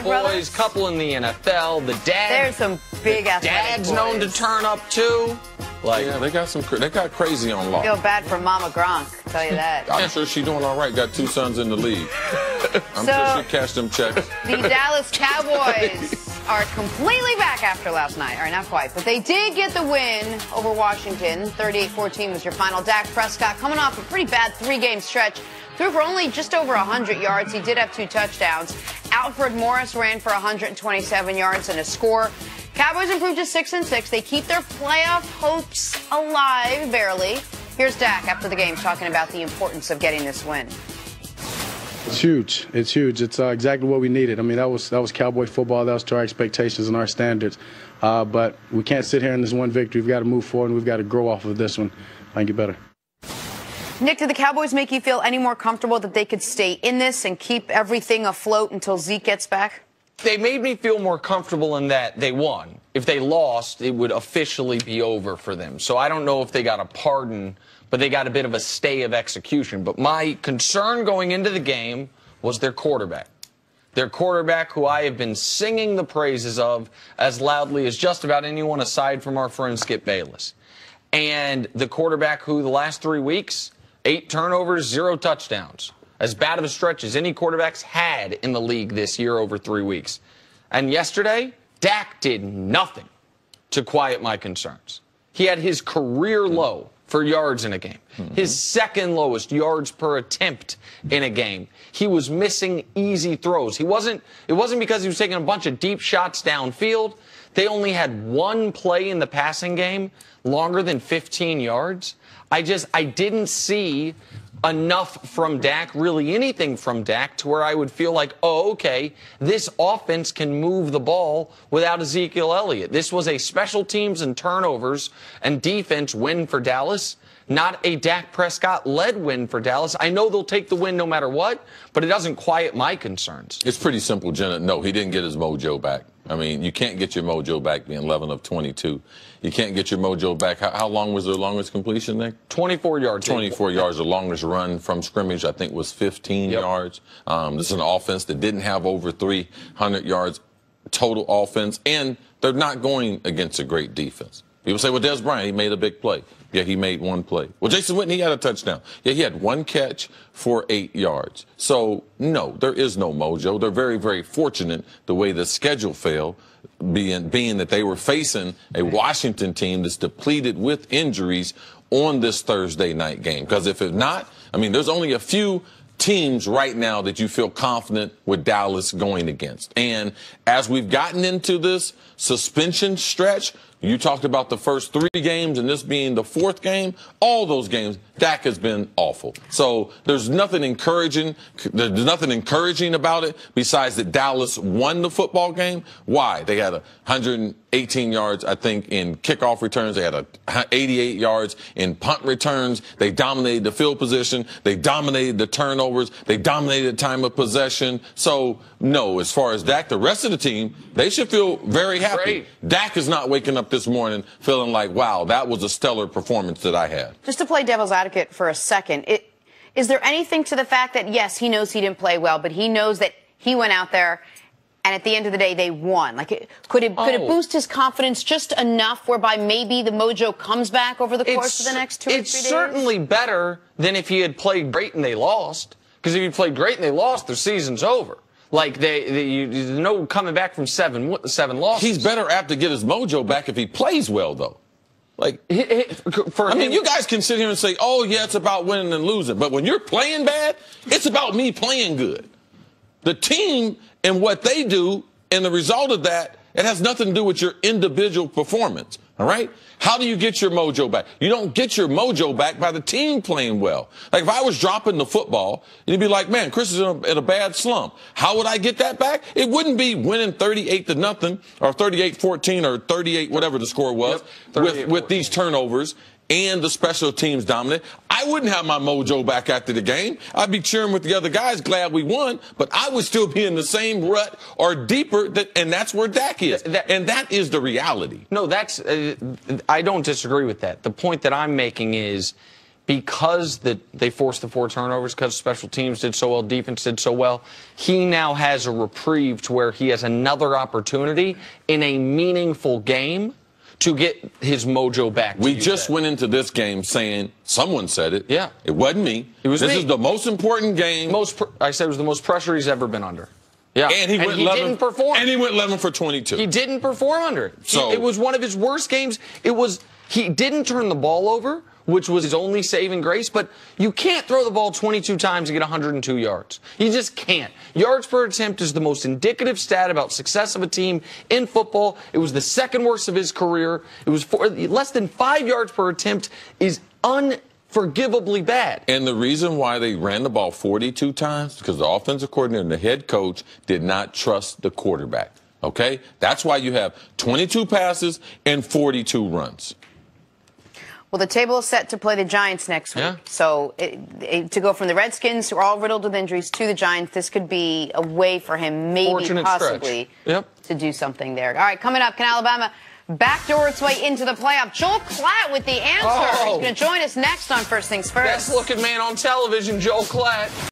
Cowboys, couple in the NFL. The dad. There's some big dad's known to turn up too. Like, yeah, they got crazy on lock. Feel bad for Mama Gronk, I'll tell you that. I'm sure she's doing all right. Got 2 sons in the league. I'm sure she cashed them checks. The Dallas Cowboys are completely back after last night. All right, not quite, but they did get the win over Washington. 38-14 was your final. Dak Prescott coming off a pretty bad 3-game stretch. Threw for only just over 100 yards. He did have 2 touchdowns. Alfred Morris ran for 127 yards and a score. Cowboys improved to 6-6. They keep their playoff hopes alive, barely. Here's Dak after the game talking about the importance of getting this win. It's huge. It's huge. It's exactly what we needed. I mean, that was Cowboy football. That was to our expectations and our standards. But we can't sit here in this one victory. We've got to move forward, and we've got to grow off of this one and get better. Nick, did the Cowboys make you feel any more comfortable that they could stay in this and keep everything afloat until Zeke gets back? They made me feel more comfortable in that they won. If they lost, it would officially be over for them. So I don't know if they got a pardon, but they got a bit of a stay of execution. But my concern going into the game was their quarterback. Their quarterback, who I have been singing the praises of as loudly as just about anyone aside from our friend Skip Bayless. And the quarterback who the last 3 weeks, 8 turnovers, 0 touchdowns. As bad of a stretch as any quarterbacks had in the league this year over 3 weeks. And yesterday, Dak did nothing to quiet my concerns. He had his career low for yards in a game. His second lowest yards per attempt in a game. He was missing easy throws. It wasn't because he was taking a bunch of deep shots downfield. They only had 1 play in the passing game longer than 15 yards. I didn't see enough from Dak, really anything from Dak, to where I would feel like, oh, okay, this offense can move the ball without Ezekiel Elliott. This was a special teams and turnovers and defense win for Dallas, not a Dak Prescott-led win for Dallas. I know they'll take the win no matter what, but it doesn't quiet my concerns. It's pretty simple, Jenna. No, he didn't get his mojo back. I mean, you can't get your mojo back being 11 of 22. You can't get your mojo back. How long was their longest completion, Nick? 24 yards. 24 yards. The longest run from scrimmage, I think, was 15 yards. This is an offense that didn't have over 300 yards total offense, and they're not going against a great defense. People say, well, Des Bryant, he made a big play. Yeah, he made 1 play. Well, Jason Witten, he had a touchdown. Yeah, he had 1 catch for 8 yards. So, no, there is no mojo. They're very, very fortunate the way the schedule fell, being that they were facing a Washington team that's depleted with injuries on this Thursday night game. Because if it's not, I mean, there's only a few teams right now that you feel confident with Dallas going against. And as we've gotten into this suspension stretch, you talked about the first 3 games and this being the 4th game. All those games, Dak has been awful. So there's nothing encouraging. There's nothing encouraging about it besides that Dallas won the football game. Why? They had 118 yards, I think, in kickoff returns. They had 88 yards in punt returns. They dominated the field position. They dominated the turnovers. They dominated time of possession. So, no, as far as Dak, the rest of the team, they should feel very happy. Great. Dak is not waking up this morning feeling like, wow, that was a stellar performance that I had. Just to play devil's advocate for a second, is there anything to the fact that, yes, he knows he didn't play well, but he knows that he went out there and at the end of the day they won? Like, could it boost his confidence just enough whereby maybe the mojo comes back over the course of the next 2 or 3 days? It's certainly better than if he had played great and they lost. Because if he played great and they lost, their season's over. Like, there's no coming back from seven losses. He's better apt to get his mojo back if he plays well, though. Like, I mean, you guys can sit here and say, oh, yeah, it's about winning and losing. But when you're playing bad, it's about me playing good. The team and what they do and the result of that, it has nothing to do with your individual performance. All right? How do you get your mojo back? You don't get your mojo back by the team playing well. Like, if I was dropping the football, you'd be like, man, Chris is in a bad slump. How would I get that back? It wouldn't be winning 38-0 or 38-14 or 38, whatever the score was, with these turnovers and the special teams dominant. I wouldn't have my mojo back after the game. I'd be cheering with the other guys, glad we won, but I would still be in the same rut or deeper, and that's where Dak is. And that is the reality. No, I don't disagree with that. The point that I'm making is because they forced the 4 turnovers, because special teams did so well, defense did so well, he now has a reprieve to where he has another opportunity in a meaningful game to get his mojo back. We just went into this game saying, someone said it. Yeah. It wasn't me. It was This me. is the most important game. I said it was the most pressure he's ever been under. Yeah. And he didn't perform. And he went 11 for 22. He didn't perform under it. So, it was one of his worst games. He didn't turn the ball over, which was his only saving grace, but you can't throw the ball 22 times and get 102 yards. You just can't. Yards per attempt is the most indicative stat about success of a team in football. It was the second worst of his career. It was less than 5 yards per attempt is unforgivably bad. And the reason why they ran the ball 42 times, because the offensive coordinator and the head coach did not trust the quarterback. Okay? That's why you have 22 passes and 42 runs. Well, the table is set to play the Giants next week. Yeah. So to go from the Redskins, who are all riddled with injuries, to the Giants, this could be a way for him, maybe Fortunate possibly, to do something there. All right, coming up, can Alabama backdoor its way into the playoff? Joel Klatt with the answer. He's going to join us next on First Things First. Best looking man on television, Joel Klatt.